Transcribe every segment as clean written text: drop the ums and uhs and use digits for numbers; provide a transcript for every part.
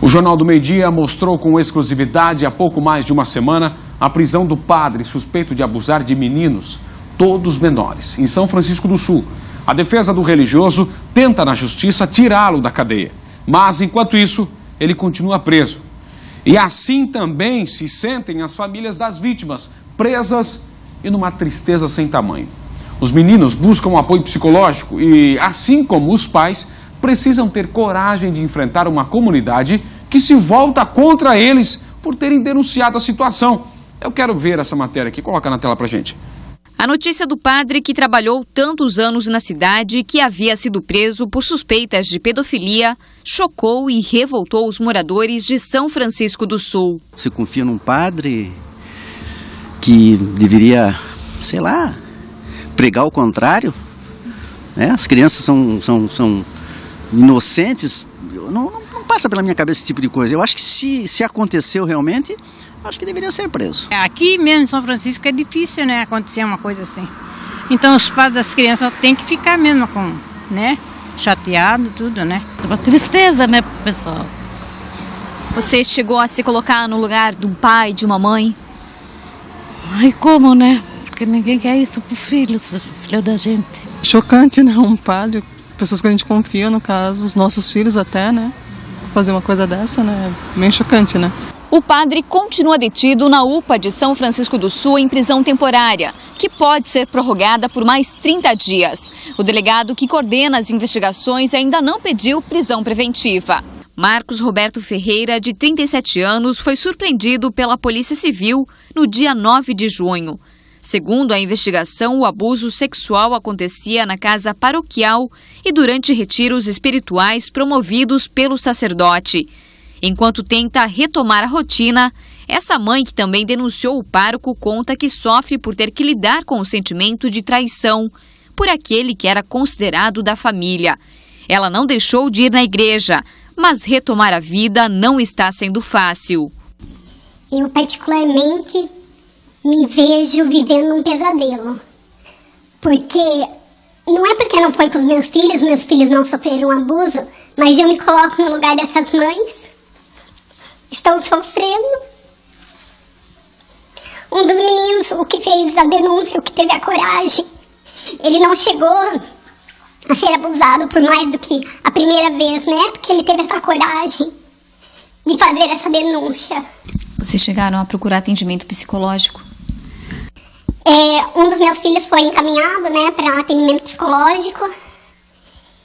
O Jornal do Meio-Dia mostrou com exclusividade há pouco mais de uma semana a prisão do padre suspeito de abusar de meninos, todos menores, em São Francisco do Sul. A defesa do religioso tenta na justiça tirá-lo da cadeia, mas enquanto isso, ele continua preso. E assim também se sentem as famílias das vítimas, presas e numa tristeza sem tamanho. Os meninos buscam apoio psicológico e, assim como os pais, precisam ter coragem de enfrentar uma comunidade que se volta contra eles por terem denunciado a situação. Eu quero ver essa matéria aqui, coloca na tela pra gente. A notícia do padre que trabalhou tantos anos na cidade e que havia sido preso por suspeitas de pedofilia chocou e revoltou os moradores de São Francisco do Sul. Você confia num padre que deveria, sei lá, pregar o contrário? Né? As crianças são inocentes, não passa pela minha cabeça esse tipo de coisa. Eu acho que se aconteceu realmente, acho que deveria ser preso. Aqui mesmo em São Francisco é difícil, né, acontecer uma coisa assim. Então os pais das crianças têm que ficar mesmo com, né, chateado, tudo, né. Uma tristeza, né, pessoal. Você chegou a se colocar no lugar de um pai, de uma mãe? Ai, como, né? Porque ninguém quer isso pro filho da gente. Chocante, né, um padre. Pessoas que a gente confia, no caso, os nossos filhos até, né? Fazer uma coisa dessa, né? Bem chocante, né? O padre continua detido na UPA de São Francisco do Sul em prisão temporária, que pode ser prorrogada por mais 30 dias. O delegado que coordena as investigações ainda não pediu prisão preventiva. Marcos Roberto Ferreira, de 37 anos, foi surpreendido pela Polícia Civil no dia 9 de junho. Segundo a investigação, o abuso sexual acontecia na casa paroquial e durante retiros espirituais promovidos pelo sacerdote. Enquanto tenta retomar a rotina, essa mãe, que também denunciou o pároco, conta que sofre por ter que lidar com o sentimento de traição por aquele que era considerado da família. Ela não deixou de ir na igreja, mas retomar a vida não está sendo fácil. Eu, particularmente, me vejo vivendo um pesadelo. Porque não é porque não foi com os meus filhos não sofreram abuso, mas eu me coloco no lugar dessas mães. Estão sofrendo. Um dos meninos, o que fez a denúncia, o que teve a coragem, ele não chegou a ser abusado por mais do que a primeira vez, né? Porque ele teve essa coragem de fazer essa denúncia. Vocês chegaram a procurar atendimento psicológico? Um dos meus filhos foi encaminhado, né, para atendimento psicológico.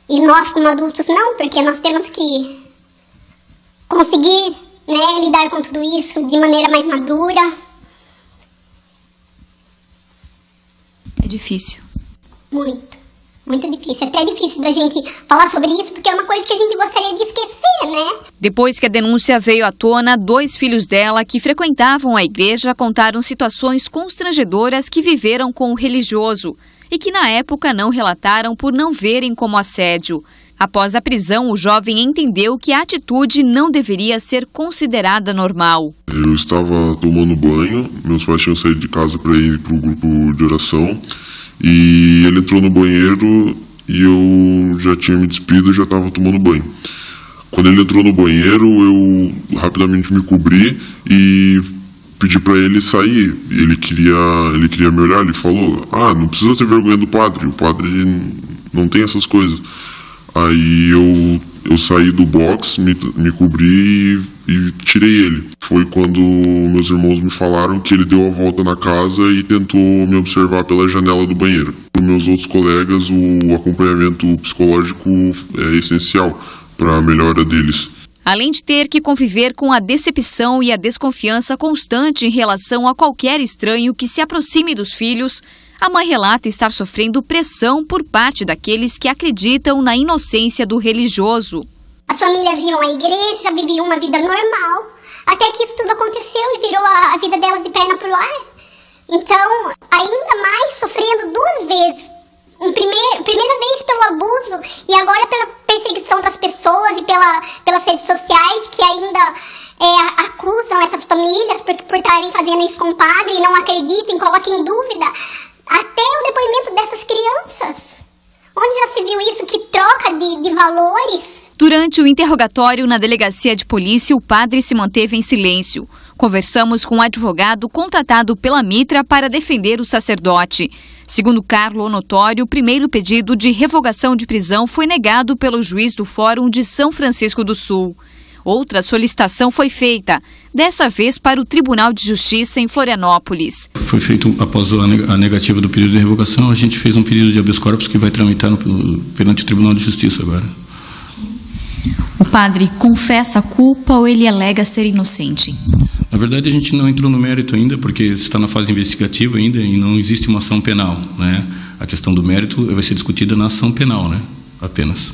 E nós, como adultos, não, porque nós temos que conseguir, né, lidar com tudo isso de maneira mais madura. É difícil. Muito difícil. Até é difícil da gente falar sobre isso, porque é uma coisa que a gente gostaria de esquecer, né? Depois que a denúncia veio à tona, 2 filhos dela que frequentavam a igreja contaram situações constrangedoras que viveram com o religioso e que na época não relataram por não verem como assédio. Após a prisão, o jovem entendeu que a atitude não deveria ser considerada normal. Eu estava tomando banho, meus pais tinham saído de casa para ir para o grupo de oração. E ele entrou no banheiro e eu já tinha me despido e já estava tomando banho. Quando ele entrou no banheiro, eu rapidamente me cobri e pedi para ele sair. Ele queria me olhar, ele falou: não precisa ter vergonha do padre, o padre não tem essas coisas. Aí eu saí do box, me cobri e tirei ele. Foi quando meus irmãos me falaram que ele deu a volta na casa e tentou me observar pela janela do banheiro. Para meus outros colegas, o acompanhamento psicológico é essencial para a melhora deles. Além de ter que conviver com a decepção e a desconfiança constante em relação a qualquer estranho que se aproxime dos filhos, a mãe relata estar sofrendo pressão por parte daqueles que acreditam na inocência do religioso. As famílias iam à igreja, viviam uma vida normal, até que isso tudo aconteceu e virou a vida delas de perna pro ar. Então, ainda mais sofrendo 2 vezes. Primeira vez pelo abuso e agora pela perseguição das pessoas e pelas redes sociais que ainda acusam essas famílias por estarem fazendo isso com o padre e não acreditam, colocam em dúvida até o depoimento dessas crianças. Onde já se viu isso, que troca de valores? Durante o interrogatório na delegacia de polícia, o padre se manteve em silêncio. Conversamos com um advogado contratado pela Mitra para defender o sacerdote. Segundo Carlo Onotório, o primeiro pedido de revogação de prisão foi negado pelo juiz do Fórum de São Francisco do Sul. Outra solicitação foi feita, dessa vez para o Tribunal de Justiça em Florianópolis. Foi feito, após a negativa do pedido de revogação, a gente fez um pedido de habeas corpus que vai tramitar perante o Tribunal de Justiça agora. O padre confessa a culpa ou ele alega ser inocente? Na verdade, a gente não entrou no mérito ainda, porque está na fase investigativa ainda e não existe uma ação penal, né? A questão do mérito vai ser discutida na ação penal, né? Apenas.